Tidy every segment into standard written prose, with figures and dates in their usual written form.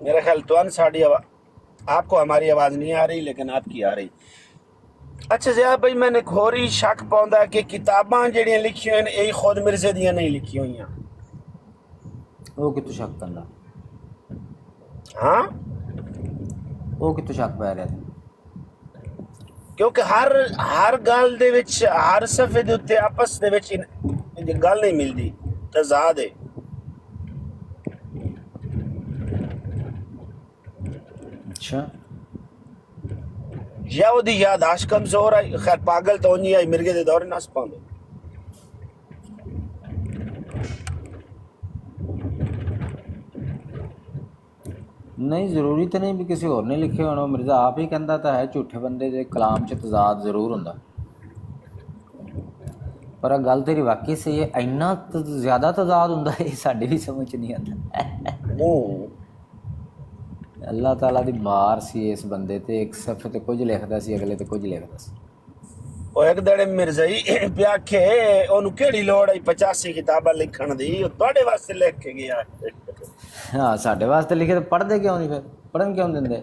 میرا خیال تو ساڑی آپ کو ہماری آواز نہیں آ رہی لیکن آپ کی آ رہی. اچھا زیاد بھائی میں نے کھوری شک پاؤں کہ کتاباں جڑیاں لکھی ہوئیں یہی خود مرزے دیاں نہیں لکھی ہوئی ہیں. وہ کتوں شک کرنا، ہاں وہ کتوں شک پی رہا تھا. کیونکہ ہر گل دے وچ ہر صفحے دے اوتے آپس دے وچ گل نہیں ملدی، تضاد ہے. اچھا یا وہ دی یاداشت کمزور ہے. خیر پاگل تو نہیں ہے مرغے دے دور نس پاؤندے. نہیں ضروری تو نہیں بھی کسی اور نے لکھے ہونا. مرزا آپ ہی کہندا تو ہے جھوٹے بندے دے کلام چ تضاد ضرور ہوندا. پر گل تیری واقعی صحیح ہے، اینا زیادہ تضاد ہوندا ہے یہ ساڈی بھی سمجھ نہیں آتا. اللہ تعالیٰ دی مار سی اس بندے تے، ایک صفحے تے کچھ لکھدا سی اگلے تے کچھ لکھدا سی. وہ ایک دڑے مرزائی پیا کہ اونوں کیڑی لوڑ ہے 85 کتاباں لکھن دی، او تواڈے واسطے لکھ کے گیا. ہاں ساڈے واسطے لکھے تو پڑھدے کیوں نہیں، پھر پڑھن کیوں دیندے؟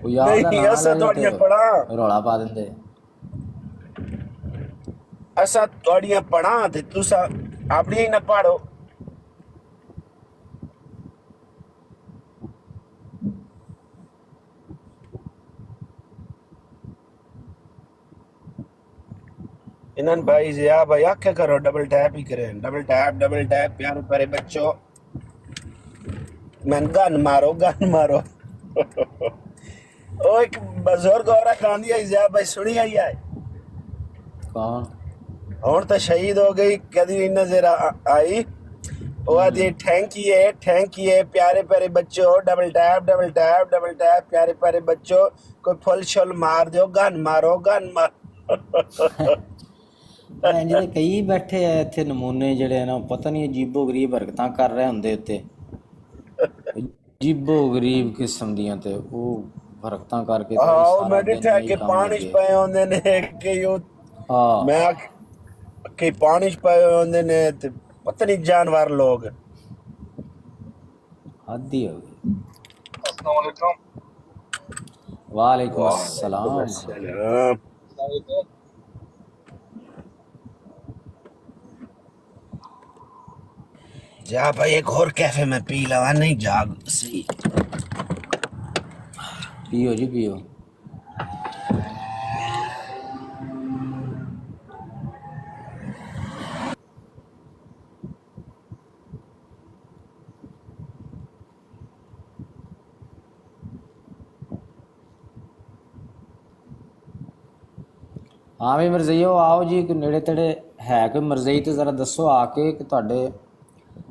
وہ یا دا نہیں نام اساں لے لے تے تواڈیاں پڑھاں، رولا پا دیندے. اساں تواڈیاں پڑھاں تے تساں اپنی ہی نہ پڑھو. انہاں بھائی ضیا بھائی آکھیا کرو ڈبل ٹیپ ہی کریں، ڈبل ٹیپ پیارے پیارے بچوں. میں گن مارو گن مارو. او ایک بزرگ عورت آندی ہے ضیا بھائی سنی آئی ہے، کون؟ ہن تو شہید ہو گئی، کدی نہیں نظر آئی. وہ آدھی تھینک یو پیارے پیارے بچوں، ڈبل ٹیپ پیارے پیارے بچوں، کوئی پھل شل مار دیو، گن مارو گن مارو. انج دے کئی بیٹھے آ اتنے نمونے جڑے ہیں نا، پتہ نہیں عجیب و غریب حرکتاں کر رہے ہوندے اتنے، عجیب و غریب قسم دیاں تے وہ حرکتاں کر کے تے آؤ سارا میں دن ڈٹھا یہی کہ کام پانی چ لگے. پے ہوندے نے کہ ہاں میں کہ پانی چ پے ہوندے نے تے پتہ نہیں جانور لوگ. حد ہی ہو گئی. السلام علیکم۔ وعلیکم وعلیکم السلام ورحمۃ اللہ. السلام. السلام علیکم۔ جا بھائی ایک اور کیفے میں پی لوا، نہیں جاگ سی. پیو جی پیو. ہاں بھی مرزائیو آؤ جی، کوئی نیڑے تیڑے ہے کوئی مرزائی تو ذرا دسو آ کے کہ تواڈے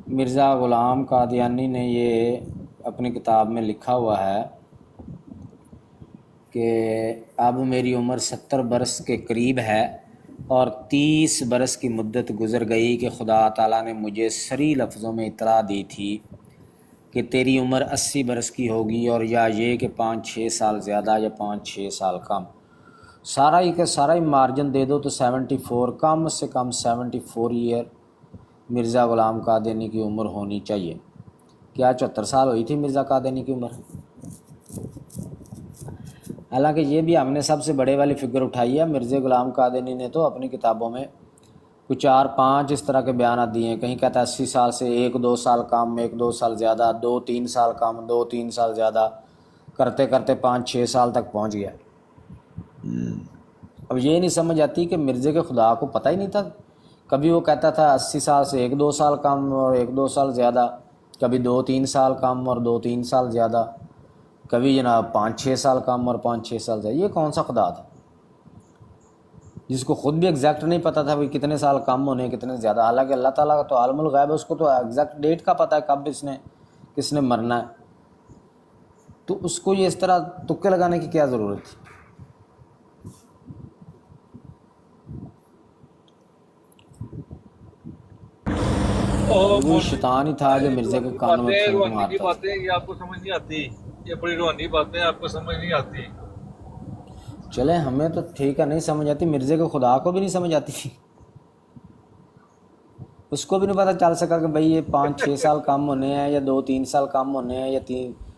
مرزا غلام قادیانی نے یہ اپنی کتاب میں لکھا ہوا ہے کہ اب میری عمر 70 برس کے قریب ہے اور 30 برس کی مدت گزر گئی کہ خدا تعالیٰ نے مجھے صریح لفظوں میں اطلاع دی تھی کہ تیری عمر 80 برس کی ہوگی، اور یا یہ کہ 5-6 سال زیادہ یا 5-6 سال کم. سارا ہی کا سارا ہی مارجن دے دو تو 74، کم سے کم 74 ایئر مرزا غلام قادیانی کی عمر ہونی چاہیے. کیا 74 سال ہوئی تھی مرزا قادیانی کی عمر؟ حالانکہ یہ بھی ہم نے سب سے بڑے والی فگر اٹھائی ہے. مرزا غلام قادیانی نے تو اپنی کتابوں میں کچھ 4-5 اس طرح کے بیانات دیے ہیں. کہیں کہتا ہے 80 سال سے 1-2 سال کم، 1-2 سال زیادہ، 2-3 سال کم، 2-3 سال زیادہ، کرتے کرتے 5-6 سال تک پہنچ گیا. اب یہ نہیں سمجھ آتی کہ مرزے کے خدا کو پتہ ہی نہیں تھا. کبھی وہ کہتا تھا 80 سال سے 1-2 سال کم اور 1-2 سال زیادہ، کبھی 2-3 سال کم اور 2-3 سال زیادہ، کبھی جناب 5-6 سال کم اور 5-6 سال زیادہ. یہ کون سا خدا تھا جس کو خود بھی ایگزیکٹ نہیں پتہ تھا کہ کتنے سال کم ہونے کتنے زیادہ؟ حالانکہ اللہ تعالیٰ کا تو عالم الغیب ہے، اس کو تو ایگزیکٹ ڈیٹ کا پتہ ہے کب کس نے مرنا ہے. تو اس کو یہ اس طرح تکے لگانے کی کیا ضرورت تھی؟ وہی شیطان ہی تھا جو مرزے کے کانوں میں باتیں پھونک روحانی کی مارتا تھا. باتیں یہ آپ کو سمجھ نہیں آتی، یہ بڑی روحانی باتیں آپ کو سمجھ نہیں آتی۔ چلے ہمیں تو ٹھیک ہے نہیں سمجھ آتی، مرزے کے خدا کو بھی نہیں سمجھ آتی تھی. اس کو بھی نہیں پتہ چل سکا کہ بھئی یہ 5-6 سال کم ہونے ہیں یا 2-3 سال کم ہونے ہیں یا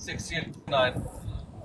69।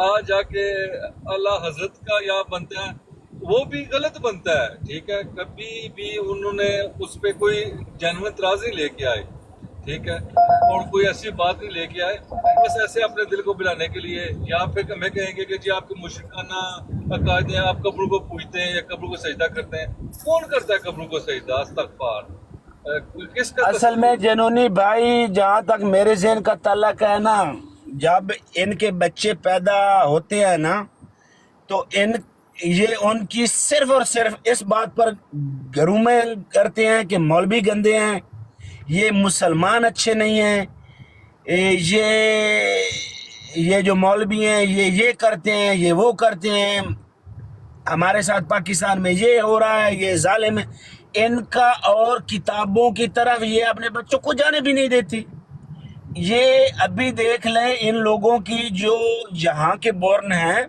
آ جا کے اللہ حضرت کا یا بنتا ہے، وہ بھی غلط بنتا ہے، ٹھیک ہے، کبھی بھی انہوں نے اس پہ کوئی جینوئن اعتراض نہیں لے کے آئے، ٹھیک ہے، اور کوئی ایسی بات نہیں لے کے آئے، بس ایسے اپنے دل کو بلانے کے لیے، یا پھر ہمیں کہیں گے کہ جی آپ کے مشرکانہ عقائد ہیں، آپ قبر کو پوجتے ہیں یا قبر کو سجدہ کرتے ہیں۔ کون کرتا ہے قبر کو سجدہ؟ استغفار، کس کا اصل میں جنونی بھائی جہاں تک میرے ذہن کا تعلق ہے نا، جب ان کے بچے پیدا ہوتے ہیں نا تو یہ ان کی صرف اور صرف اس بات پر گرومیں کرتے ہیں کہ مولوی گندے ہیں، یہ مسلمان اچھے نہیں ہیں، یہ جو مولوی ہیں یہ کرتے ہیں، یہ وہ کرتے ہیں، ہمارے ساتھ پاکستان میں یہ ہو رہا ہے، یہ ظالم ہے۔ ان کا اور کتابوں کی طرف یہ اپنے بچوں کو جانے بھی نہیں دیتی۔ یہ ابھی دیکھ لیں ان لوگوں کی جو یہاں کے بورن ہیں،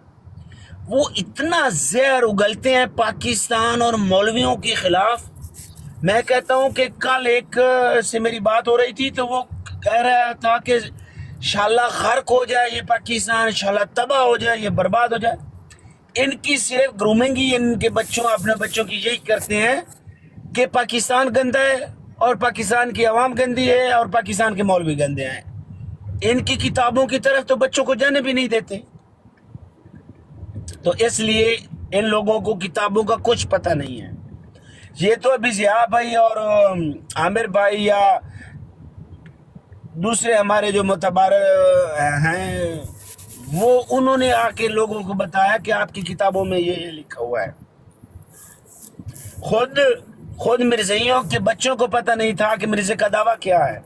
وہ اتنا زہر اگلتے ہیں پاکستان اور مولویوں کے خلاف۔ میں کہتا ہوں کہ کل ایک سے میری بات ہو رہی تھی تو وہ کہہ رہا تھا کہ انشاءاللہ غرق ہو جائے یہ پاکستان، انشاءاللہ تباہ ہو جائے، یہ برباد ہو جائے۔ ان کی صرف گرومنگ ہی ان کے بچوں، اپنے بچوں کی یہی کرتے ہیں کہ پاکستان گندا ہے اور پاکستان کی عوام گندی ہے اور پاکستان کے مولوی گندے ہیں۔ ان کی کتابوں کی طرف تو بچوں کو جانے بھی نہیں دیتے۔ تو اس لیے ان لوگوں کو کتابوں کا کچھ پتہ نہیں ہے۔ یہ تو ابھی ضیاء بھائی اور عامر بھائی یا دوسرے ہمارے جو معتبر ہیں وہ انہوں نے آ کے لوگوں کو بتایا کہ آپ کی کتابوں میں یہ لکھا ہوا ہے۔ خود مرزائیوں کے بچوں کو پتہ نہیں تھا کہ مرزے کا دعویٰ کیا ہے۔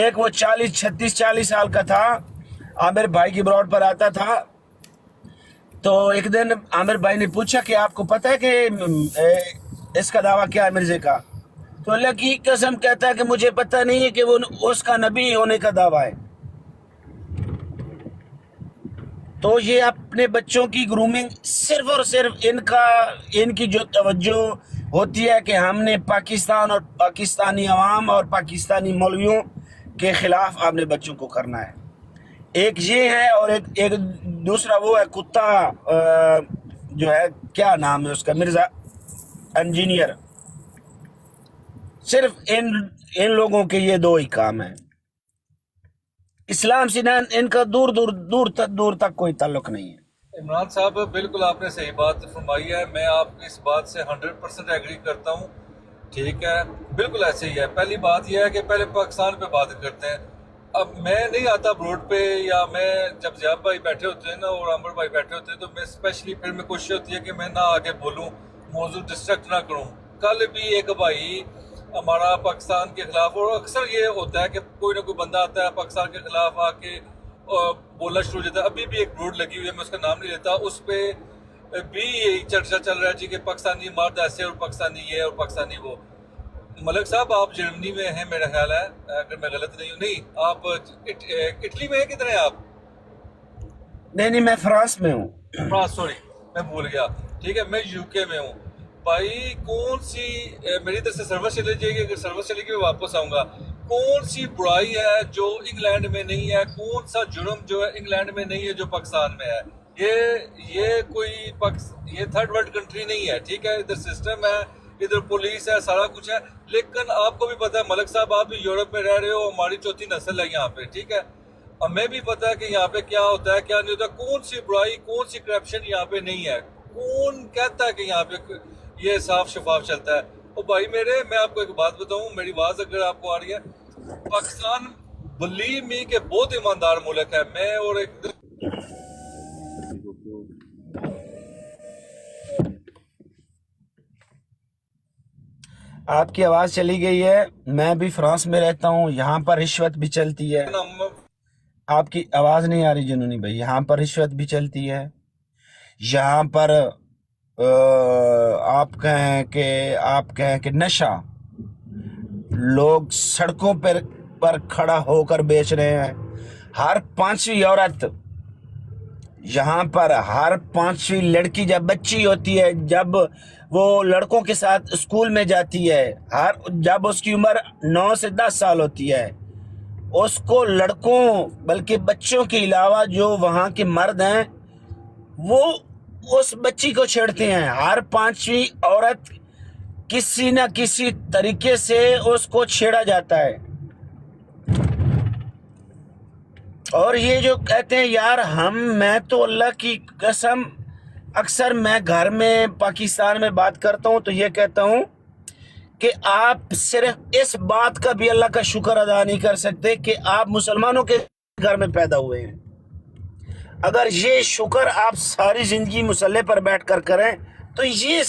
ایک وہ 40 سال کا تھا، عامر بھائی کی بروڈ پر آتا تھا، تو ایک دن عامر بھائی نے پوچھا کہ آپ کو پتہ ہے کہ اس کا دعویٰ کیا ہے مرزے کا؟ تو اللہ کی قسم کہتا ہے کہ مجھے پتہ نہیں ہے کہ وہ اس کا نبی ہونے کا دعویٰ ہے۔ تو یہ اپنے بچوں کی گرومنگ صرف اور صرف ان کی جو توجہ ہوتی ہے کہ ہم نے پاکستان اور پاکستانی عوام اور پاکستانی مولویوں کے خلاف اپنے بچوں کو کرنا ہے۔ ایک یہ ہے اور ایک دوسرا وہ ہے کتا، جو ہے کیا نام ہے اس کا، مرزا انجینئر۔ صرف ان لوگوں کے یہ دو ہی کام ہیں۔ اسلام سے ان کا دور تک کوئی تعلق نہیں ہے۔ عمران صاحب بالکل آپ نے صحیح بات فرمائی ہے، میں آپ کی اس بات سے 100% ایگری کرتا ہوں، ٹھیک ہے، بالکل ایسے ہی ہے۔ پہلی بات یہ ہے کہ پہلے پاکستان پہ بات کرتے ہیں۔ اب میں نہیں آتا بروڈ پہ، یا میں جب ضیاء بھائی بیٹھے ہوتے ہیں نا اور عامر بھائی بیٹھے ہوتے ہیں تو میں اسپیشلی پھر میں کوشش ہوتی ہے کہ میں نہ آگے بولوں، موضوع ڈسٹریکٹ نہ کروں۔ کل بھی ایک بھائی ہمارا پاکستان کے خلاف، اور اکثر یہ ہوتا ہے کہ کوئی نہ کوئی بندہ آتا ہے پاکستان کے خلاف آ کے بولنا شروع ہو جاتا ہے۔ ابھی بھی ایک بروڈ لگی ہوئی ہے، میں اس کا نام نہیں لیتا، اس پہ بھی یہی چرچا چل رہا ہے جی کہ پاکستانی مرد ایسے اور پاکستانی یہ اور پاکستانی وہ۔ ملک صاحب آپ جرمنی میں ہیں میرا خیال ہے، اگر میں غلط نہیں ہوں، نہیں آپ اٹلی میں ہیں، کدھر ہیں آپ؟ نہیں میں فرانس میں ہوں۔ فرانس، سوری میں بھول گیا، ٹھیک ہے، میں یو کے میں ہوں۔ بھائی کون سی میری طرف سے سروس چلے جائے گی، اگر سروس چلے گی میں واپس آؤں گا، کون سی برائی ہے جو انگلینڈ میں نہیں ہے، کون سا جرم جو ہے انگلینڈ میں نہیں ہے جو پاکستان میں ہے؟ یہ کوئی یہ تھرڈ ورلڈ کنٹری نہیں ہے، ٹھیک ہے، ادھر سسٹم ہے، ادھر پولیس ہے، سارا کچھ ہے، لیکن آپ کو بھی پتہ ہے ملک صاحب، آپ بھی یورپ میں رہ رہے ہو، ہماری چوتھی نسل ہے یہاں پہ، ٹھیک ہے، ہمیں بھی پتہ ہے کہ یہاں پہ کیا ہوتا ہے کیا نہیں ہوتا، کون سی برائی، کون سی کرپشن یہاں پہ نہیں ہے، کون کہتا ہے کہ یہاں پہ یہ صاف شفاف چلتا ہے؟ اور بھائی میرے، میں آپ کو ایک بات بتاؤں، میری آواز اگر آپ کو آ رہی ہے، پاکستان بلیو می کہ بہت ایماندار ملک ہے۔ میں اور ایک آپ کی آواز چلی گئی ہے۔ میں بھی فرانس میں رہتا ہوں، یہاں پر رشوت بھی چلتی ہے۔ آپ کی آواز نہیں آ رہی جنونی بھائی، یہاں پر رشوت بھی چلتی ہے، یہاں پر آپ کہیں کہ نشہ لوگ سڑکوں پر کھڑا ہو کر بیچ رہے ہیں۔ ہر 5ویں عورت یہاں پر، ہر 5ویں لڑکی جب بچی ہوتی ہے، جب وہ لڑکوں کے ساتھ اسکول میں جاتی ہے، جب اس کی عمر 9 سے 10 سال ہوتی ہے، اس کو لڑکوں بلکہ بچوں کے علاوہ جو وہاں کے مرد ہیں وہ اس بچی کو چھیڑتے ہیں. ہر پانچویں عورت کسی نہ کسی طریقے سے اس کو چھیڑا جاتا ہے. اور یہ جو کہتے ہیں یار میں تو اللہ کی قسم اکثر میں گھر میں پاکستان میں بات کرتا ہوں تو یہ کہتا ہوں کہ آپ صرف اس بات کا بھی اللہ کا شکر ادا نہیں کر سکتے کہ آپ مسلمانوں کے گھر میں پیدا ہوئے ہیں. اگر یہ شکر آپ ساری زندگی مسلح پر بیٹھ کر کریں تو یہ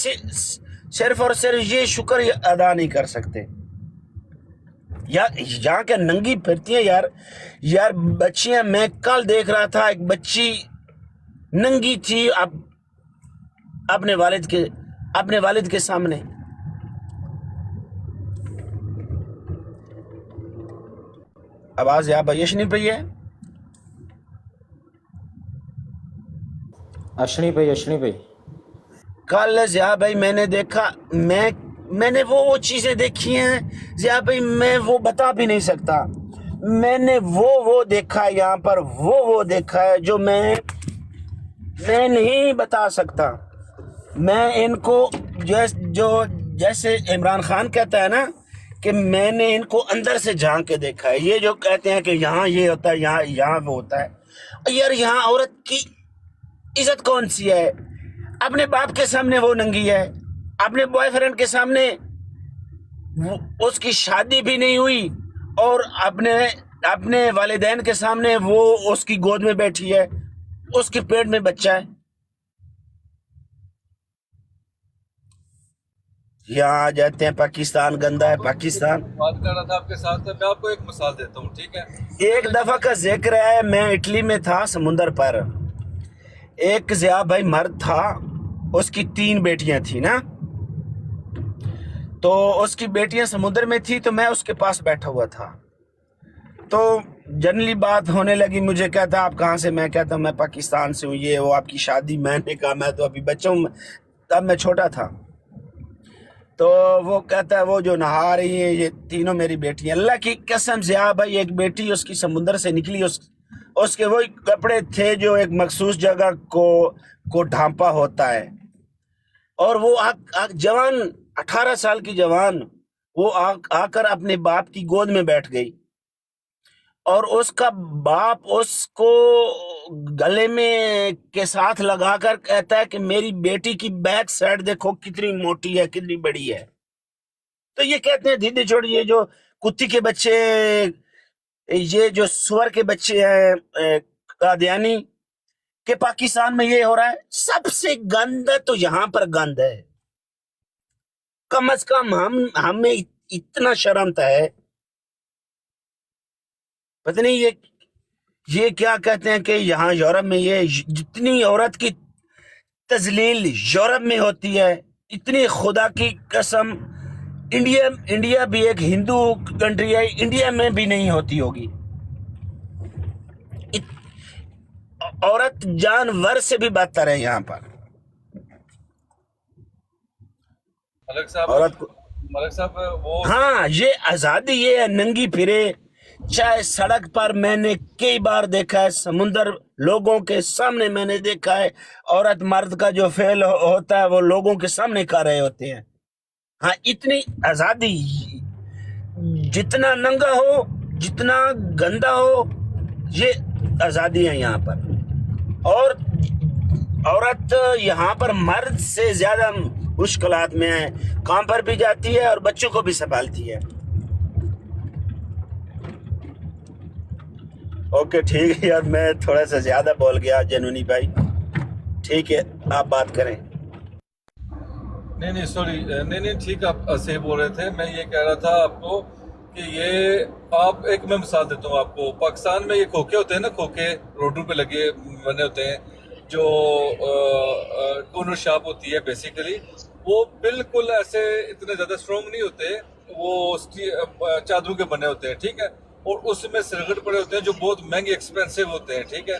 صرف اور صرف یہ شکر ادا نہیں کر سکتے. یہاں کے ننگی پھرتی ہیں یار بچیاں. میں کل دیکھ رہا تھا ایک بچی ننگی تھی اپنے والد کے سامنے. آواز یہاں بھائیش نہیں پئی ہے. اشنی پہ کل ضیاء بھائی میں نے دیکھا, میں نے وہ چیزیں دیکھی ہیں ضیاء بھائی, میں وہ بتا بھی نہیں سکتا. میں نے وہ دیکھا ہے یہاں پر, وہ دیکھا ہے جو میں نہیں بتا سکتا. میں ان کو جیسے عمران خان کہتا ہے نا کہ میں نے ان کو اندر سے جھانک کے دیکھا ہے. یہ جو کہتے ہیں کہ یہاں یہ ہوتا ہے, یہاں وہ ہوتا ہے. یار یہاں عورت کی عزت کون سی ہے؟ اپنے باپ کے سامنے وہ ننگی ہے, اپنے بوائے فرینڈ کے سامنے اس کی شادی بھی نہیں ہوئی, اور اپنے والدین کے سامنے وہ اس کی گود میں بیٹھی ہے, اس کے پیٹ میں بچہ ہے. یہاں آ جاتے ہیں پاکستان گندا ہے. پاکستان بات کر رہا تھا آپ کے ساتھ, میں آپ کو ایک مثال دیتا ہوں, ٹھیک ہے. ایک دفعہ کا ذکر ہے, میں اٹلی میں تھا سمندر پر. ایک ضیاء بھائی مرد تھا, اس کی 3 بیٹیاں تھیں نا, تو اس کی بیٹیاں سمندر میں تھی تو میں اس کے پاس بیٹھا ہوا تھا. تو جنرلی بات ہونے لگی, مجھے کہتا آپ کہاں سے؟ میں کہتا ہوں میں پاکستان سے ہوں. یہ وہ آپ کی شادی؟ میں نے کہا میں تو ابھی بچہ ہوں, تب میں چھوٹا تھا. تو وہ کہتا ہے وہ جو نہا رہی ہیں یہ تینوں میری بیٹیاں. اللہ کی قسم ضیاء بھائی, ایک بیٹی اس کی سمندر سے نکلی, اس کے وہی کپڑے تھے جو ایک مخصوص جگہ کو ڈھانپا ہوتا ہے, اور وہ جوان 18 سال کی جوان وہ آ کر اپنے باپ کی گود میں بیٹھ گئی, اور اس کا باپ اس کو گلے میں کے ساتھ لگا کر کہتا ہے کہ میری بیٹی کی بیک سائڈ دیکھو کتنی موٹی ہے, کتنی بڑی ہے. تو یہ کہتے ہیں دیدی چھوڑی, یہ جو کتی کے بچے, یہ جو سور کے بچے ہیں قادیانی, کہ پاکستان میں یہ ہو رہا ہے. سب سے گند تو یہاں پر گند ہے. کم از کم ہمیں اتنا شرمتا ہے. پتہ نہیں یہ کیا کہتے ہیں کہ یہاں یورپ میں یہ جتنی عورت کی تذلیل یورپ میں ہوتی ہے, اتنی خدا کی قسم انڈیا بھی ایک ہندو کنٹری ہے, انڈیا میں بھی نہیں ہوتی ہوگی. عورت جانور سے بھی بدتر ہے یہاں پر. ملک صاحب وہ ہاں, یہ آزادی یہ ہے, ننگی پھرے چاہے سڑک پر. میں نے کئی بار دیکھا ہے سمندر, لوگوں کے سامنے میں نے دیکھا ہے عورت مرد کا جو فعل ہوتا ہے وہ لوگوں کے سامنے کر رہے ہوتے ہیں. ہاں, اتنی آزادی, جتنا ننگا ہو جتنا گندا ہو, یہ آزادی ہے یہاں پر. اور عورت یہاں پر مرد سے زیادہ مشکلات میں ہے, کام پر بھی جاتی ہے اور بچوں کو بھی سنبھالتی ہے. اوکے ٹھیک ہے یار, میں تھوڑا سا زیادہ بول گیا جنونی بھائی, ٹھیک ہے آپ بات کریں. نہیں سوری, نہیں ٹھیک, آپ صحیح بول رہے تھے. میں یہ کہہ رہا تھا آپ کو کہ یہ آپ ایک میں مثال دیتا ہوں آپ کو. پاکستان میں یہ کھوکھے ہوتے ہیں نا, کھوکھے روڈوں پہ لگے بنے ہوتے ہیں جو کورنر شاپ ہوتی ہے بیسیکلی. وہ بالکل ایسے اتنے زیادہ اسٹرانگ نہیں ہوتے, وہ چادروں کے بنے ہوتے ہیں, ٹھیک ہے, اور اس میں سرگٹ پڑے ہوتے ہیں جو بہت مہنگے ایکسپینسو ہوتے ہیں, ٹھیک ہے.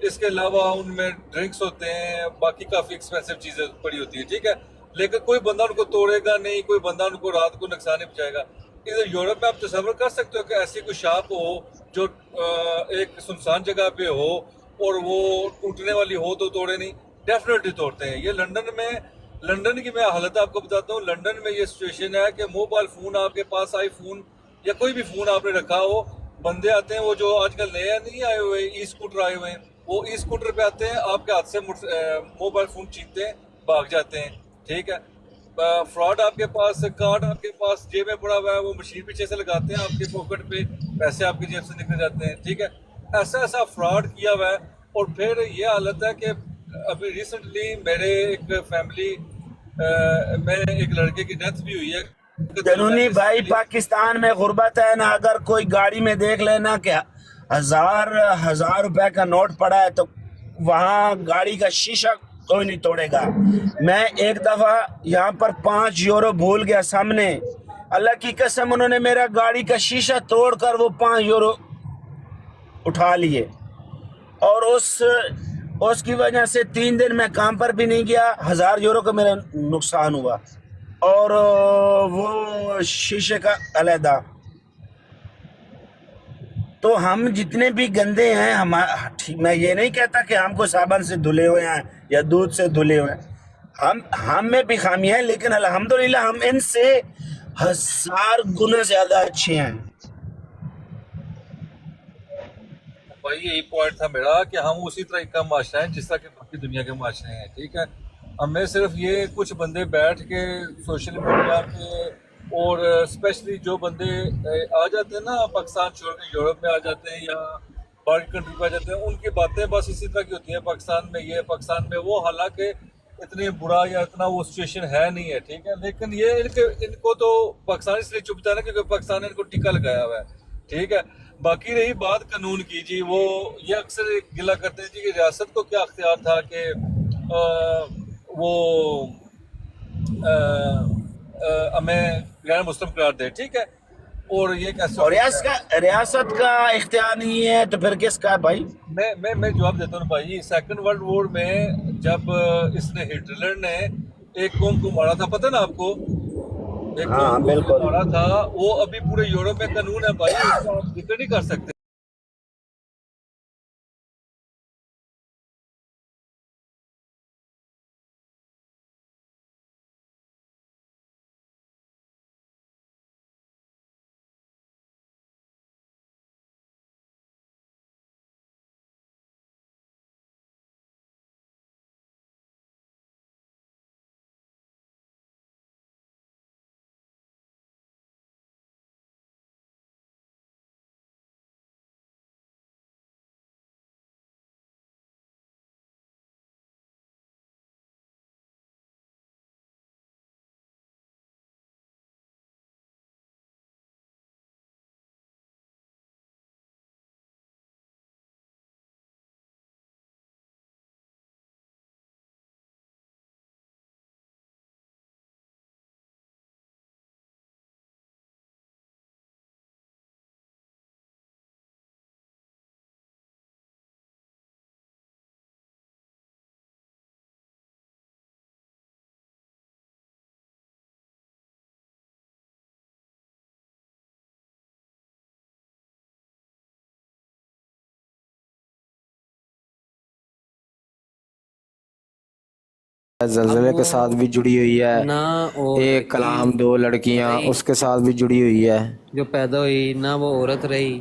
اس کے علاوہ ان میں ڈرنکس ہوتے ہیں, باقی کافی ایکسپینسو چیزیں پڑی ہوتی ہیں, ٹھیک ہے. لیکن کوئی بندہ ان کو توڑے گا نہیں, کوئی بندہ ان کو رات کو نقصان نہیں پہنچائے گا. ادھر یورپ میں آپ تصور کر سکتے ہو کہ ایسی کوئی شاپ ہو جو ایک سنسان جگہ پہ ہو اور وہ ٹوٹنے والی ہو تو توڑے نہیں، ڈیفینیٹلی توڑتے ہیں. یہ لندن کی میں حالت آپ کو بتاتا ہوں. لندن میں یہ سچویشن ہے کہ موبائل فون آپ کے پاس، آئی فون یا کوئی بھی فون آپ نے رکھا ہو، بندے آتے ہیں وہ جو آج کل نئے نہیں آئے ہوئے ای اسکوٹر آئے ہوئے ہیں، وہ ای اسکوٹر پہ آتے ہیں، آپ کے ہاتھ سے موبائل فون چھینتے ہیں، بھاگ جاتے ہیں. ٹھیک ہے، فراڈ آپ کے پاس، کارڈ آپ کے پاس جیب میں پڑا ہوا ہے، وہ مشین پیچھے سے لگاتے ہیں آپ کے پاکٹ پہ، پیسے آپ کی جیب سے نکل جاتے ہیں. ٹھیک ہے، ایسا فراڈ کیا ہوا ہے. اور پھر یہ حالت ہے کہ ابھی ریسنٹلی میرے ایک فیملی میں ایک لڑکے کی ڈیتھ بھی ہوئی ہے. جنونی بھائی پاکستان میں غربت ہے نا، اگر کوئی گاڑی میں دیکھ لینا کہ 1000 روپے کا نوٹ پڑا ہے تو وہاں گاڑی کا شیشہ کوئی نہیں توڑے گا. میں ایک دفعہ یہاں پر 5 یورو بھول گیا سامنے، اللہ کی قسم انہوں نے میرا گاڑی کا شیشہ توڑ کر وہ 5 یورو اٹھا لیے، اور اس کی وجہ سے 3 دن میں کام پر بھی نہیں گیا. 1000 یورو کا میرا نقصان ہوا، اور وہ شیشے کا علیحدہ. تو ہم جتنے بھی گندے ہیں، میں یہ نہیں کہتا کہ ہم کو صابن سے دھلے ہوئے ہیں یا دودھ سے دھلے ہوئے ہیں، ہم میں بھی خامیاں ہیں، لیکن الحمدللہ ہم ان سے 1000 گنا زیادہ اچھے ہیں. بھائی یہی پوائنٹ تھا میرا کہ ہم اسی طرح کا معاشرہ ہیں جس طرح کہ باقی دنیا کے معاشرے ہیں. ٹھیک ہے، ہمیں صرف یہ کچھ بندے بیٹھ کے سوشل میڈیا پہ، اور اسپیشلی جو بندے آ جاتے ہیں نا پاکستان چھوڑ کے یورپ میں آ جاتے ہیں یا باہر کنٹری پہ آ جاتے ہیں، ان کی باتیں بس اسی طرح کی ہوتی ہیں، پاکستان میں یہ، پاکستان میں وہ، حالانکہ اتنی برا یا اتنا وہ سچویشن ہے نہیں ہے. ٹھیک ہے، لیکن یہ ان کو تو پاکستان اس لیے چپتا ہے نا کیونکہ پاکستان نے ان کو ٹکا لگایا ہوا ہے. ٹھیک ہے، باقی رہی بات قانون کی، جی وہ یہ اکثر گلا کرتے ہیں جی کہ ریاست کو کیا اختیار تھا کہ وہ ہمیں غیر مسلم قرار دے. ٹھیک ہے، اور یہ کیسے، اور ریاست کا اختیار نہیں ہے تو پھر کس کا بھائی؟ میں جواب دیتا ہوں بھائی. سیکنڈ ورلڈ وار میں جب اس نے ہٹلر نے ایک قوم کو مارا تھا، پتہ نا آپ کو، ایک قوم کو مارا تھا، وہ ابھی پورے یورپ میں قانون ہے بھائی، اس کا آپ ذکر نہیں کر سکتے. زلزلے کے ساتھ بھی جڑی ہوئی ہے، ایک کلام 2 لڑکیاں اس کے ساتھ بھی جڑی ہوئی ہے جو پیدا ہوئی، نہ وہ عورت رہی،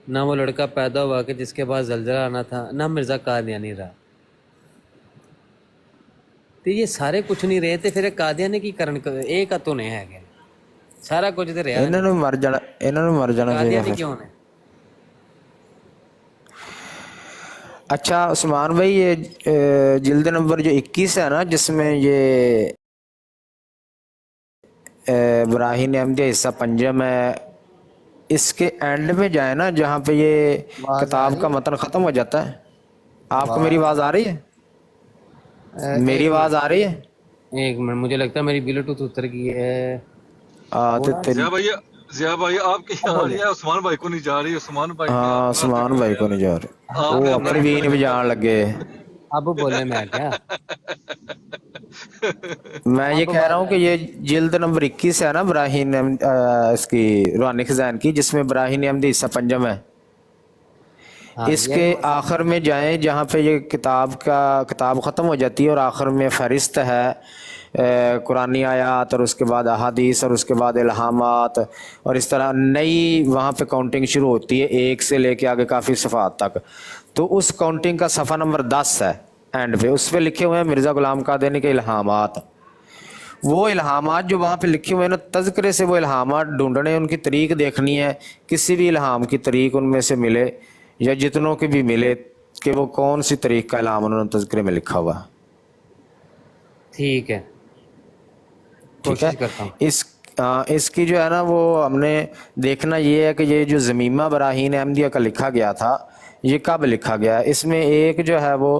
نہ وہ لڑکا پیدا ہوا کہ جس کے بعد زلزلہ آنا تھا، نہ مرزا قادیانی رہا. تو یہ سارے کچھ نہیں رہے تھے، پھر قادیانی کی کرن ایک تو نہیں ہے، سارا کچھ تو رہا. انہوں نے مر جانا چاہیے. قادیانی کیوں نے؟ اچھا عثمان بھائی، یہ جلد نمبر جو 21 ہے نا، جس میں یہ براہین احمدیہ حصہ پنجم ہے، اس کے اینڈ میں جائے نا جہاں پہ یہ کتاب کا متن ختم ہو جاتا ہے. آپ کو میری آواز آ رہی ہے؟ میری آواز آ رہی ہے؟ ایک منٹ، مجھے لگتا ہے میری بلوٹوتھ اتر گئی ہے. ضیاء بھائی آپ کی آ رہی ہے، عثمان بھائی کو نہیں جا رہی. عثمان بھائی ہاں، عثمان بھائی کو نہیں جا رہی، وہ اپنی بھی نہیں بجان لگے. اب بولے میں کیا میں یہ کہہ رہا ہوں کہ یہ جلد نمبر 21 ہے نا براہین اس کی روحانی خزائن کی، جس میں براہین احمدی حصہ پنجم ہے، ہاں اس یہ کے آخر میں جائیں جہاں پہ یہ کتاب ختم ہو جاتی ہے اور آخر میں فہرست ہے قرآنی آیات اور اس کے بعد احادیث اور اس کے بعد الہامات، اور اس طرح نئی وہاں پہ کاؤنٹنگ شروع ہوتی ہے 1 سے لے کے آگے کافی صفحات تک. تو اس کاؤنٹنگ کا صفحہ نمبر 10 ہے اینڈ پہ، اس پہ لکھے ہوئے ہیں مرزا غلام قادیانی کے الہامات. وہ الہامات جو وہاں پہ لکھے ہوئے ہیں نا، تذکرے سے وہ الہامات ڈھونڈنے، ان کی طریق دیکھنی ہے، کسی بھی الہام کی طریق ان میں سے ملے یا جتنوں کے بھی ملے کہ وہ کون سی طریق کا الہام انہوں نے تذکرے میں لکھا ہوا ہے. ٹھیک ہے، ٹھیک ہے. کوشش کرتا ہوں. اس کی جو ہے نا وہ ہم نے دیکھنا یہ ہے کہ یہ جو زمیمہ براہین احمدیہ کا لکھا گیا تھا یہ کب لکھا گیا ہے. اس میں ایک جو ہے وہ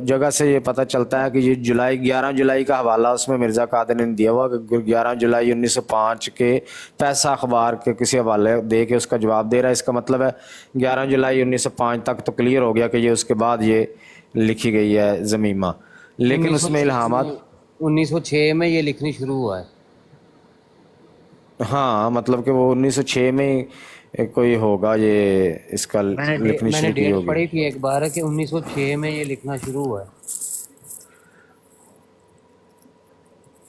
جگہ سے یہ پتہ چلتا ہے کہ یہ 11 جولائی کا حوالہ اس میں مرزا قادری نے دیا ہوا کہ 11 جولائی 1905 کے پیسہ اخبار کے کسی حوالے دے کے اس کا جواب دے رہا ہے. اس کا مطلب ہے 11 جولائی 1905 تک تو کلیئر ہو گیا کہ یہ اس کے بعد یہ لکھی گئی ہے زمیمہ، لیکن اس میں الہامات 1906 میں یہ لکھنی شروع ہوا ہے. ہاں مطلب کہ وہ 1906 میں کوئی ہوگا یہ اس کا لکھنی میں نے شروع کی ڈیٹ ہوگی. پڑھی تھی ایک بار کہ 1906 میں یہ لکھنا شروع ہوا ہے.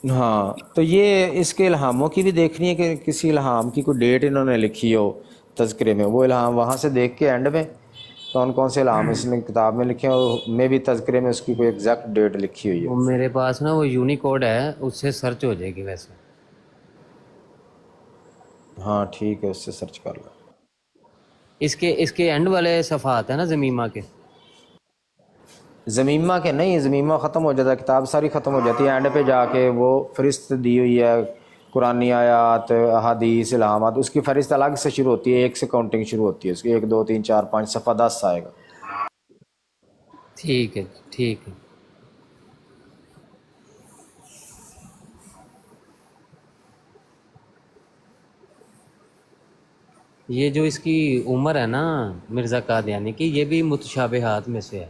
ہاں تو یہ اس کے الہاموں کی بھی دیکھنی ہے کہ کسی الہام کی کوئی ڈیٹ انہوں نے لکھی ہو تذکرے میں، وہ الہام وہاں سے دیکھ کے اینڈ میں کون کون سے الہام اس نے کتاب میں لکھے ہیں اور میں بھی تذکرے میں اس کی کوئی ایگزیکٹ ڈیٹ لکھی ہوئی ہے. وہ میرے پاس نا وہ یونیکوڈ ہے، اس سے سرچ ہو جائے گی. ویسے ہاں ٹھیک ہے، اس سے سرچ کر لو. اس کے اینڈ والے صفحات ہیں نا زمیمہ کے. زمیمہ کے نہیں، زمیمہ ختم ہو جاتا ہے، کتاب ساری ختم ہو جاتی ہے، اینڈ پہ جا کے وہ فہرست دی ہوئی ہے قرآنی آیات احادیث الہامات، اس کی فہرست الگ سے شروع ہوتی ہے، 1 سے کاؤنٹنگ شروع ہوتی ہے اس کی، 1 2 3 4 5 صفحہ 10 آئے گا. ٹھیک ہے ٹھیک ہے. یہ جو اس کی عمر ہے نا مرزا قادیانی کی، یہ بھی متشابہات میں سے ہے.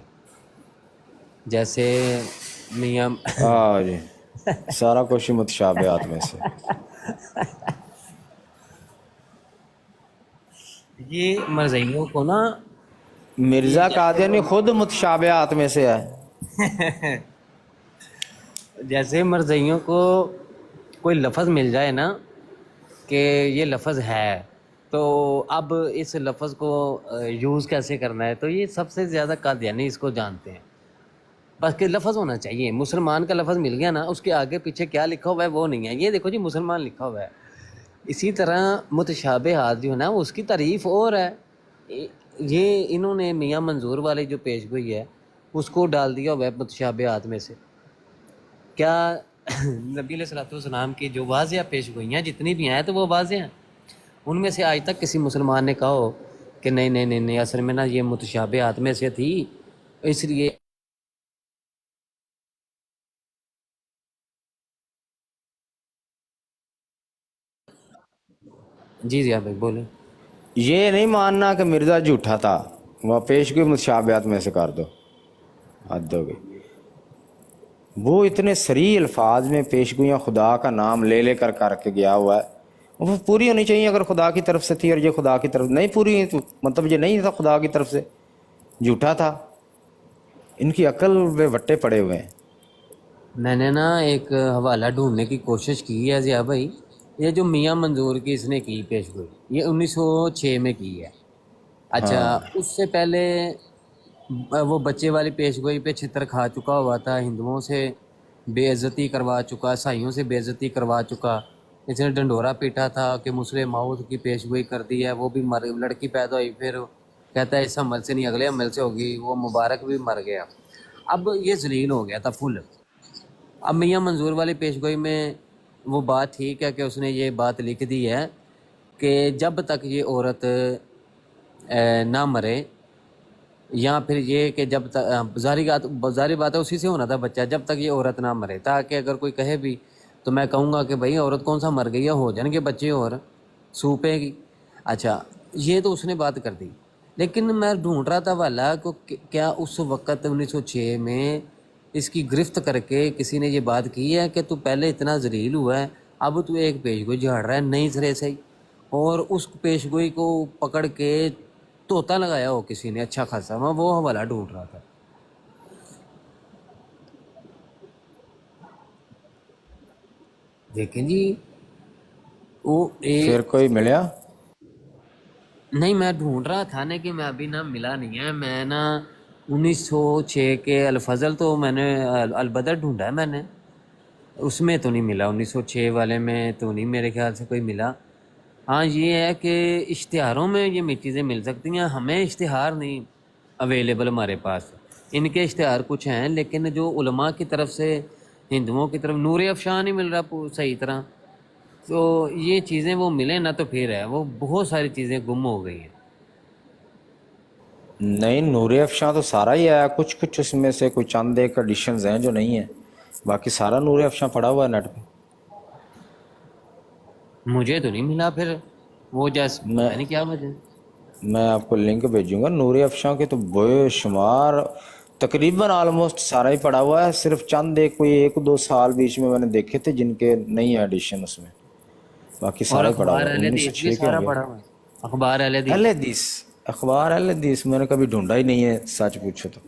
جیسے میاں جی سارا کچھ متشابہات میں سے. یہ مرزائیوں کو نا مرزا قادیانی خود متشابہات میں سے ہے. جیسے مرزائیوں کو کوئی لفظ مل جائے نا کہ یہ لفظ ہے، تو اب اس لفظ کو یوز کیسے کرنا ہے، تو یہ سب سے زیادہ قادیانی اس کو جانتے ہیں. بس کہ لفظ ہونا چاہیے. مسلمان کا لفظ مل گیا نا، اس کے آگے پیچھے کیا لکھا ہوا ہے وہ نہیں ہے. یہ دیکھو جی مسلمان لکھا ہوا ہے. اسی طرح متشابہات جو ہے نا اس کی تعریف اور ہے. یہ انہوں نے میاں منظور والی جو پیش گوئی ہے اس کو ڈال دیا ہوا ہے متشابہات میں سے. کیا نبی علیہ الصلوۃ والسلام کی جو واضح پیش گوئیاں جتنی بھی ہیں تو وہ واضح ہیں، ان میں سے آج تک کسی مسلمان نے کہا ہو کہ نہیں نہیں نہیں نہیں اصل میں نا یہ متشابہات میں سے تھی اس لیے. جی جی آپ بولیں. یہ نہیں ماننا کہ مرزا جھوٹا تھا، وہ پیش گوئی متشابہات میں سے کر دو، حد ہو گئی. وہ اتنے صریح الفاظ میں پیش گوئیاں خدا کا نام لے لے کر کے گیا ہوا ہے، وہ پوری ہونی چاہیے. اگر خدا کی طرف سے تھی اور یہ خدا کی طرف نہیں پوری ہوئی تو مطلب یہ نہیں تھا خدا کی طرف سے، جھوٹا تھا. ان کی عقل میں وٹے پڑے ہوئے ہیں. میں نے نا ایک حوالہ ڈھونڈنے کی کوشش کی ہے ضیاء بھائی. یہ جو میاں منظور کی اس نے کی پیش گوئی یہ 1906 میں کی ہے. اچھا اس سے پہلے وہ بچے والی پیش گوئی پہ چھتر کھا چکا ہوا تھا، ہندوؤں سے بے عزتی کروا چکا، عیسائیوں سے بے عزتی کروا چکا. اس نے ڈنڈورا پیٹا تھا کہ مسلم ماؤت کی پیش گوئی کر دی ہے، وہ بھی لڑکی پیدا ہوئی، پھر کہتا ہے اس عمل سے نہیں اگلے عمل سے ہوگی، وہ مبارک بھی مر گیا. اب یہ ذلیل ہو گیا تھا فل. اب میاں منظور والی پیش گوئی میں وہ بات ٹھیک ہے کہ اس نے یہ بات لکھ دی ہے کہ جب تک یہ عورت نہ مرے، یا پھر یہ کہ جب تک ظاہری بات ہے اسی سے ہونا تھا بچہ، جب تک یہ عورت نہ مرے، تاکہ اگر کوئی کہے بھی تو میں کہوں گا کہ بھائی عورت کون سا مر گئی ہے، ہو جائیں گے بچے اور سوپے گی. اچھا یہ تو اس نے بات کر دی. لیکن میں ڈھونڈ رہا تھا والا کو کیا اس وقت 1906 میں اس کی گرفت کر کے کسی نے یہ بات کی ہے کہ تو پہلے اتنا ذلیل ہوا ہے، اب تو ایک پیش گوئی جھاڑ رہا ہے نئی سرے سے ہی، اور اس پیش گوئی کو پکڑ کے طوطا لگایا ہو کسی نے اچھا خاصا، میں وہ حوالہ ڈھونڈ رہا تھا۔ دیکھیں جی وہ پھر کوئی ملیا؟ نہیں میں ڈھونڈ رہا تھا نا کہ میں ابھی نہ ملا نہیں ہے، میں نا 1906 کے الفضل تو میں نے البدر ڈھونڈا ہے میں نے، اس میں تو نہیں ملا، 1906 والے میں تو نہیں میرے خیال سے کوئی ملا۔ ہاں یہ ہے کہ اشتہاروں میں یہ چیزیں مل سکتی ہیں، ہمیں اشتہار نہیں اویلیبل ہمارے پاس، ان کے اشتہار کچھ ہیں لیکن جو علماء کی طرف سے ہندوؤں کی طرف نور افشاں نہیں مل رہا صحیح طرح، تو یہ چیزیں وہ ملیں نہ تو پھر ہے، وہ بہت ساری چیزیں گم ہو گئی ہیں۔ نہیں، نور افشاں تو سارا ہی آیا، کچھ اس میں سے کوئی چند ایک ایڈیشنز ہیں جو نہیں ہیں، باقی سارا نور افشاں پڑا ہوا ہے نیٹ پہ۔ مجھے تو نہیں ملا پھر، وہ جیسے میں پتہ نہیں کیا وجہ۔ میں آپ کو لنک بھیجوں گا، نور افشاں کے تو بے شمار تقریباً آلموسٹ سارا ہی پڑا ہوا ہے، صرف چند ایک کوئی 1-2 سال بیچ میں نے دیکھے تھے جن کے نہیں ہیں ایڈیشن اس میں، باقی اور سارا ہی پڑا اخبار ہوا ہے، اہل حدیث بھی 1906 کے سارا ہوں گے۔ پڑا ہوا ہے، اخبار اہل اہل حدیث۔ حدیث، اخبار اہل حدیث میں نے کبھی ڈھونڈا ہی نہیں ہے سچ پوچھو تو۔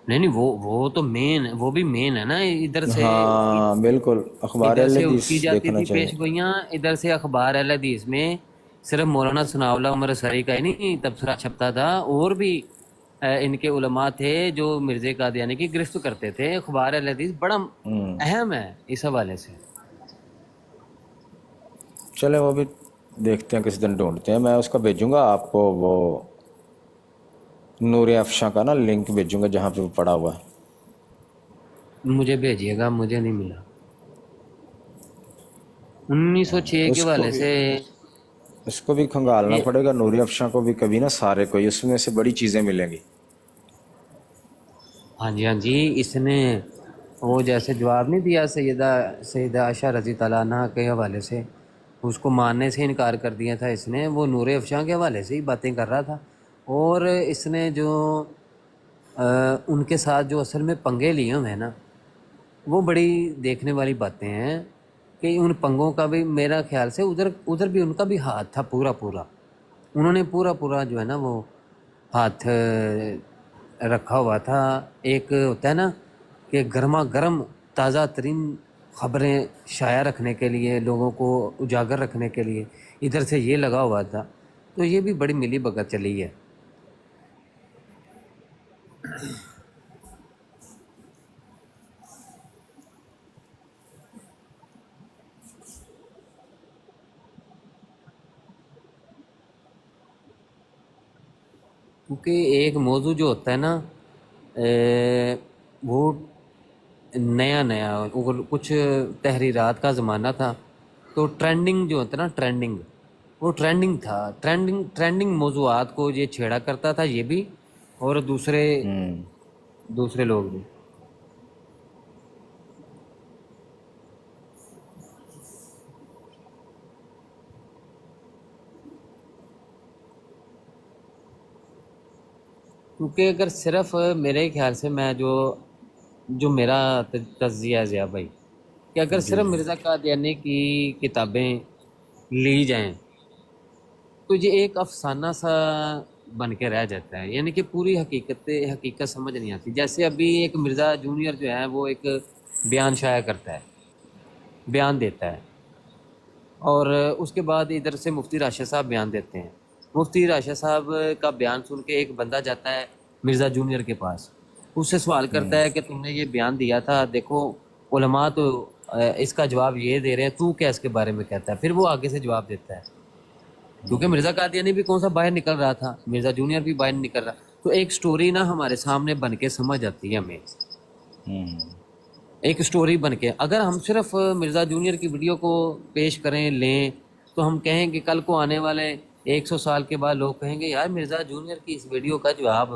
نہیں وہ تو مین، وہ بھی مین ہے نا، ہاں بالکل، اخبار ادھر اہل سے حدیث اٹھ کی جاتی دیکھنا تھی چاہیے۔ پیش گوئیاں، ادھر سے اخبار اہل حدیث میں صرف مولانا ثناء اللہ عمر سری کا ہی نہیں تبصرہ چھپتا تھا، اور بھی ان کے علماء تھے جو مرزا قادیانی کی گرفت کرتے تھے۔ اخبار اہل حدیث بڑا اہم ہے اس حوالے سے۔ چلیں وہ بھی دیکھتے ہیں، کسی دن ڈھونڈتے ہیں، میں اس کا بھیجوں گا آپ کو، وہ نور افشاں کا نا لنک بھیجوں گا جہاں پہ وہ پڑا ہوا ہے۔ مجھے بھیجیے گا، مجھے نہیں ملا۔ 1906 کے اس کو حوالے بھی سے اس کو بھی کھنگالنا یہ، پڑے گا، نور افشاں کو بھی کبھی نا، سارے کو ہی اس میں سے بڑی چیزیں ملیں گی۔ ہاں جی اس نے وہ جیسے جواب نہیں دیا سیدہ عائشہ رضی تعالیٰ عنہ کے حوالے سے، اس کو ماننے سے انکار کر دیا تھا اس نے، وہ نور افشاں کے حوالے سے ہی باتیں کر رہا تھا۔ اور اس نے جو ان کے ساتھ جو اصل میں پنگے لیے ہوئے ہیں نا، وہ بڑی دیکھنے والی باتیں ہیں کہ ان پنگوں کا بھی میرا خیال سے ادھر بھی ان کا بھی ہاتھ تھا پورا، انہوں نے پورا جو ہے نا وہ ہاتھ رکھا ہوا تھا۔ ایک ہوتا ہے نا کہ گرما گرم تازہ ترین خبریں شائع رکھنے کے لیے، لوگوں کو اجاگر رکھنے کے لیے ادھر سے یہ لگا ہوا تھا، تو یہ بھی بڑی ملی بھگت چلی ہے۔ کیونکہ ایک موضوع جو ہوتا ہے نا وہ نیا اور کچھ تحریرات کا زمانہ تھا، تو ٹرینڈنگ جو ہوتا ہے نا، وہ ٹرینڈنگ تھا، ٹرینڈنگ موضوعات کو یہ چھیڑا کرتا تھا، یہ بھی اور دوسرے لوگ بھی۔ کیونکہ اگر صرف میرے خیال سے میں جو میرا تجزیہ ہے ضیاء بھائی، کہ اگر صرف مرزا قادیانی کی کتابیں لی جائیں تو یہ ایک افسانہ سا بن کے رہ جاتا ہے، یعنی کہ پوری حقیقت سمجھ نہیں آتی۔ جیسے ابھی ایک مرزا جونیئر جو ہے وہ ایک بیان شائع کرتا ہے، بیان دیتا ہے، اور اس کے بعد ادھر سے مفتی راشد صاحب بیان دیتے ہیں۔ مفتی راشد صاحب کا بیان سن کے ایک بندہ جاتا ہے مرزا جونیئر کے پاس، اس سے سوال کرتا ہے کہ تم نے یہ بیان دیا تھا، دیکھو علماء تو اس کا جواب یہ دے رہے ہیں، تو کیا اس کے بارے میں کہتا ہے؟ پھر وہ آگے سے جواب دیتا ہے، کیونکہ مرزا قادیانی بھی کون سا باہر نکل رہا تھا، مرزا جونیئر بھی باہر نکل رہا، تو ایک سٹوری نا ہمارے سامنے بن کے سمجھ آتی ہے ہمیں، ایک سٹوری بن کے۔ اگر ہم صرف مرزا جونیئر کی ویڈیو کو پیش کریں لیں تو ہم کہیں کہ کل کو آنے والے 100 سال کے بعد لوگ کہیں گے یار مرزا جونیئر کی اس ویڈیو کا جواب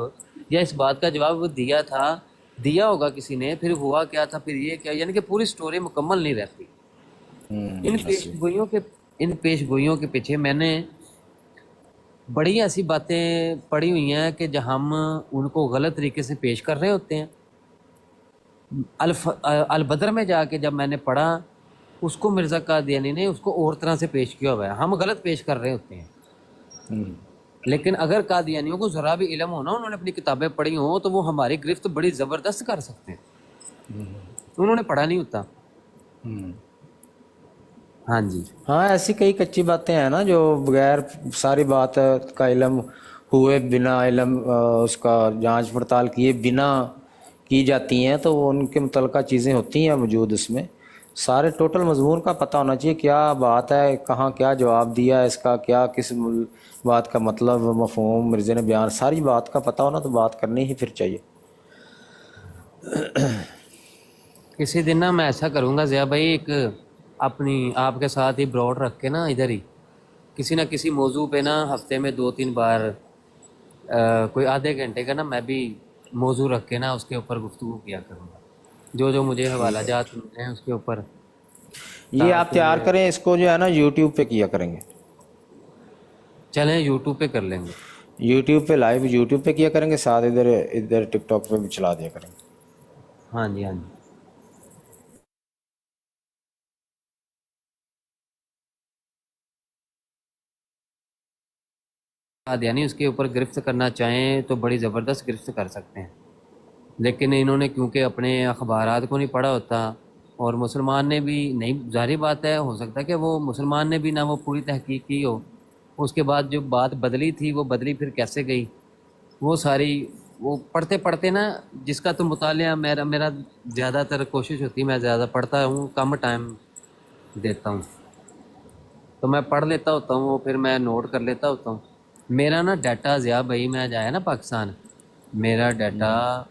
یا اس بات کا جواب وہ دیا ہوگا کسی نے، پھر ہوا کیا تھا، پھر یہ کیا، یعنی کہ پوری سٹوری مکمل نہیں رہتی۔ ان پیش گوئیوں کے پیچھے میں نے بڑی ایسی باتیں پڑھی ہوئی ہیں کہ جہاں ہم ان کو غلط طریقے سے پیش کر رہے ہوتے ہیں، البدر میں جا کے جب میں نے پڑھا اس کو مرزا قادیانی نے اس کو اور طرح سے پیش کیا ہوا ہے. ہم غلط پیش کر رہے ہوتے ہیں, لیکن اگر قادیانیوں کو ذرا بھی علم ہونا, انہوں نے اپنی کتابیں پڑھی ہوں, تو وہ ہماری گرفت بڑی زبردست کر سکتے ہیں. انہوں نے پڑھا نہیں ہوتا. ہاں جی. ہاں ایسی کئی کچی باتیں ہیں نا جو بغیر ساری بات کا علم ہوئے بنا علم اس کا جانچ پڑتال کیے بنا کی جاتی ہیں, تو وہ ان کے متعلقہ چیزیں ہوتی ہیں موجود. اس میں سارے ٹوٹل مضمون کا پتہ ہونا چاہیے, کیا بات ہے, کہاں کیا جواب دیا اس کا, کیا کس بات کا مطلب مفہوم مرزا نے بیان, ساری بات کا پتہ ہونا تو بات کرنی ہی پھر چاہیے. کسی دن نا میں ایسا کروں گا ضیاء بھائی, ایک اپنی آپ کے ساتھ ہی براڈ رکھ کے نا ادھر ہی کسی نہ کسی موضوع پہ نا ہفتے میں 2-3 بار کوئی آدھے گھنٹے کا نا میں بھی موضوع رکھ کے نا اس کے اوپر گفتگو کیا کروں گا, جو مجھے حوالہ جات ملتے ہیں اس کے اوپر. یہ آپ تیار کریں, اس کو جو ہے نا یوٹیوب پہ کیا کریں گے. چلیں یوٹیوب پہ کر لیں گے. یوٹیوب پہ لائیو یوٹیوب پہ کیا کریں گے, ساتھ ادھر ٹک ٹاک پہ بھی چلا دیا کریں گے. ہاں جی, ہاں جی. یعنی اس کے اوپر گرفت کرنا چاہیں تو بڑی زبردست گرفت کر سکتے ہیں, لیکن انہوں نے کیونکہ اپنے اخبارات کو نہیں پڑھا ہوتا, اور مسلمان نے بھی نہیں, ظاہری بات ہے, ہو سکتا ہے کہ وہ مسلمان نے بھی نہ وہ پوری تحقیق کی ہو. اس کے بعد جو بات بدلی تھی وہ بدلی پھر کیسے گئی, وہ ساری وہ پڑھتے پڑھتے نا, جس کا تو مطالعہ میرا زیادہ تر کوشش ہوتی ہے, میں زیادہ پڑھتا ہوں, کم ٹائم دیتا ہوں, تو میں پڑھ لیتا ہوتا ہوں, وہ پھر میں نوٹ کر لیتا ہوتا ہوں. میرا نا ڈیٹا ضیاء بھائی, میں جایا نا پاکستان, میرا ڈیٹا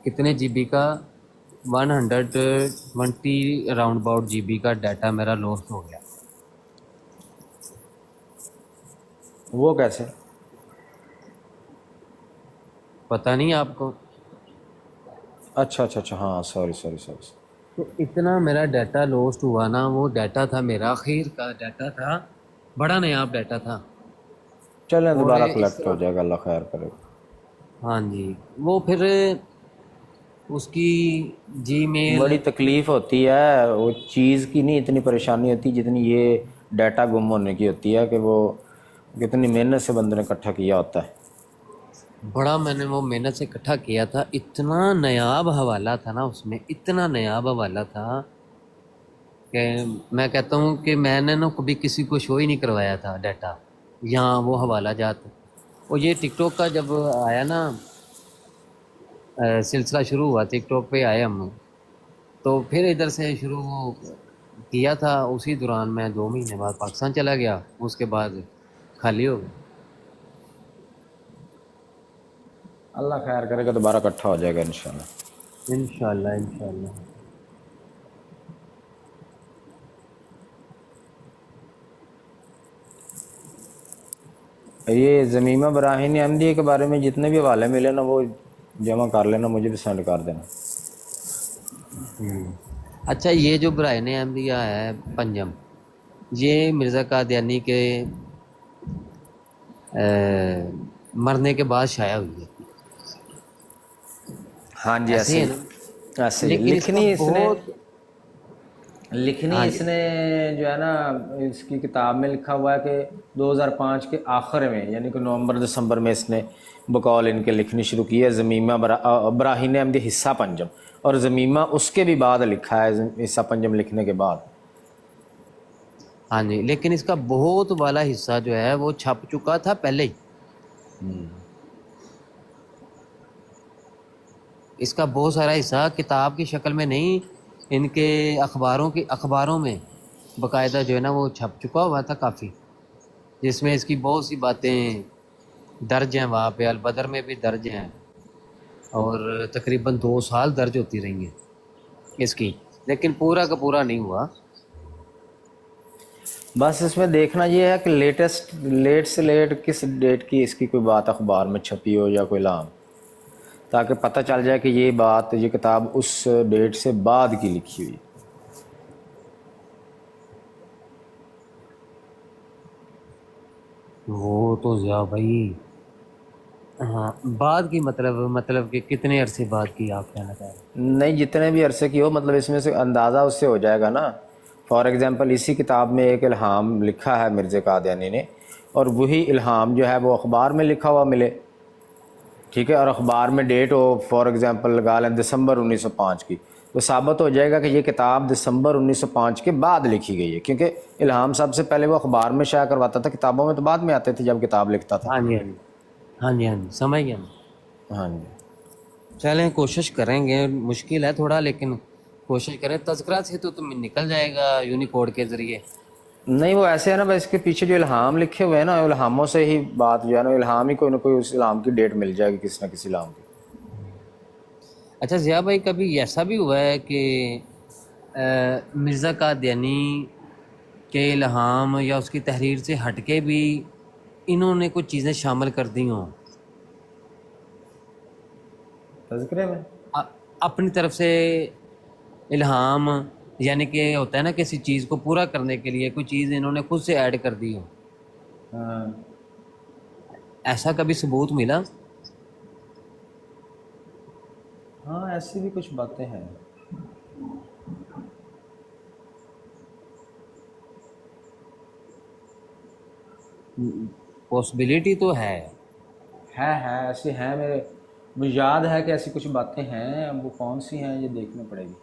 کتنے جی بی کا 120 راؤنڈ باؤٹ جی بی کا ڈیٹا میرا لوسٹ ہو گیا. وہ کیسے؟ پتہ نہیں آپ کو؟ اچھا اچھا اچھا, ہاں سوری. تو اتنا میرا ڈیٹا لوسٹ ہوا نا, وہ ڈیٹا تھا میرا خیر کا ڈیٹا تھا, بڑا نیاب ڈیٹا تھا. چلیں اور دوبارہ اس کلیکٹ ہو طرح, جائے گا, اللہ خیر کرے گا. ہاں جی, وہ پھر اس کی جی میل, بڑی تکلیف ہوتی ہے, وہ چیز کی نہیں اتنی پریشانی ہوتی جتنی یہ ڈیٹا گم ہونے کی ہوتی ہے, کہ وہ کتنی محنت سے بندے نے اکٹھا کیا ہوتا ہے. بڑا میں نے وہ محنت سے اکٹھا کیا تھا, اتنا نیاب حوالہ تھا نا اس میں, اتنا نیاب حوالہ تھا کہ میں کہتا ہوں کہ میں نے نا کبھی کسی کو شو ہی نہیں کروایا تھا ڈیٹا, یہاں وہ حوالہ جات. اور یہ ٹک ٹاک کا جب آیا نا سلسلہ شروع ہوا, ٹک ٹاک پہ آئے ہم, تو پھر ادھر سے شروع کیا تھا. اسی دوران میں 2 مہینے بعد پاکستان چلا گیا, اس کے بعد خالی ہو گیا. اللہ خیر کرے گا, دوبارہ اکٹھا ہو جائے گا انشاءاللہ. انشاءاللہ انشاءاللہ. یہ زمیمہ براہین احمدیہ کے بارے میں جتنے بھی حوالے ملے نا, وہ جمع کر لینا, مجھے بھی سینڈ کر دینا. اچھا, یہ جو براہین احمدیہ ہے پنجم, یہ مرزا قادیانی کے مرنے کے بعد شائع ہوئی ہے. ہاں جی, ایسے ایسے ہی ہی ہے نا, ایسے ہی لیکن اس کا بہت, لکھنی ہاں اس جی, نے جو ہے نا, اس کی کتاب میں لکھا ہوا ہے کہ 2005 کے آخر میں, یعنی کہ نومبر دسمبر میں اس نے بقول ان کے لکھنی شروع کی ہے. زمیمہ براہین احمدیہ حصہ پنجم, اور زمیمہ اس کے بھی بعد لکھا ہے, حصہ پنجم لکھنے کے بعد. ہاں جی, لیکن اس کا بہت والا حصہ جو ہے وہ چھپ چکا تھا پہلے ہی. اس کا بہت سارا حصہ کتاب کی شکل میں نہیں, ان کے اخباروں میں باقاعدہ جو ہے نا وہ چھپ چکا ہوا تھا کافی, جس میں اس کی بہت سی باتیں درج ہیں. وہاں پہ البدر میں بھی درج ہیں, اور تقریباً 2 سال درج ہوتی رہی ہیں اس کی, لیکن پورا کا پورا نہیں ہوا. بس اس میں دیکھنا یہ ہے کہ لیٹ سے لیٹ کس ڈیٹ کی اس کی کوئی بات اخبار میں چھپی ہو یا کوئی لام, تاکہ پتہ چل جائے کہ یہ کتاب اس ڈیٹ سے بعد کی لکھی ہوئی. وہ تو ضیاء بھائی ہاں بعد کی مطلب کہ کتنے عرصے بعد کی آپ کہنا چاہ رہے ہیں؟ نہیں جتنے بھی عرصے کی ہو مطلب اس میں سے اندازہ اس سے ہو جائے گا نا. فار ایگزامپل اسی کتاب میں ایک الہام لکھا ہے مرزا قادیانی نے اور وہی الہام جو ہے وہ اخبار میں لکھا ہوا ملے, ٹھیک ہے, اور اخبار میں ڈیٹ ہو فار ایگزامپل لگا لیں دسمبر 1905 کی, تو ثابت ہو جائے گا کہ یہ کتاب دسمبر 1905 کے بعد لکھی گئی ہے, کیونکہ الہام سب سے پہلے وہ اخبار میں شائع کرواتا تھا, کتابوں میں تو بعد میں آتے تھے جب کتاب لکھتا تھا. ہاں جی ہاں جی ہاں جی ہاں جی سمجھ گیا میں. ہاں جی. چلیں کوشش کریں گے, مشکل ہے تھوڑا لیکن کوشش کریں. تذکرہ سے تو تم نکل جائے گا یونیکوڈ کے ذریعے. نہیں وہ ایسے ہے نا, بس اس کے پیچھے جو الہام لکھے ہوئے ہیں نا, الہاموں سے ہی بات جو ہے نا, الہام ہی کوئی نہ کوئی اس الہام کی ڈیٹ مل جائے گی کسی نہ کسی الہام کی. اچھا ضیاء بھائی کبھی ایسا بھی ہوا ہے کہ مرزا قادیانی کے الہام یا اس کی تحریر سے ہٹ کے بھی انہوں نے کچھ چیزیں شامل کر دی ہوں تذکرے میں؟ اپنی طرف سے الہام, یعنی کہ ہوتا ہے نا کسی چیز کو پورا کرنے کے لیے کوئی چیز انہوں نے خود سے ایڈ کر دی ہو, ہاں ایسا کبھی ثبوت ملا؟ ہاں ایسی بھی کچھ باتیں ہیں. پاسبلٹی تو ہے. ایسی ہیں, مجھے یاد ہے کہ ایسی کچھ باتیں ہیں, اب وہ کون سی ہیں یہ دیکھنا پڑے گی.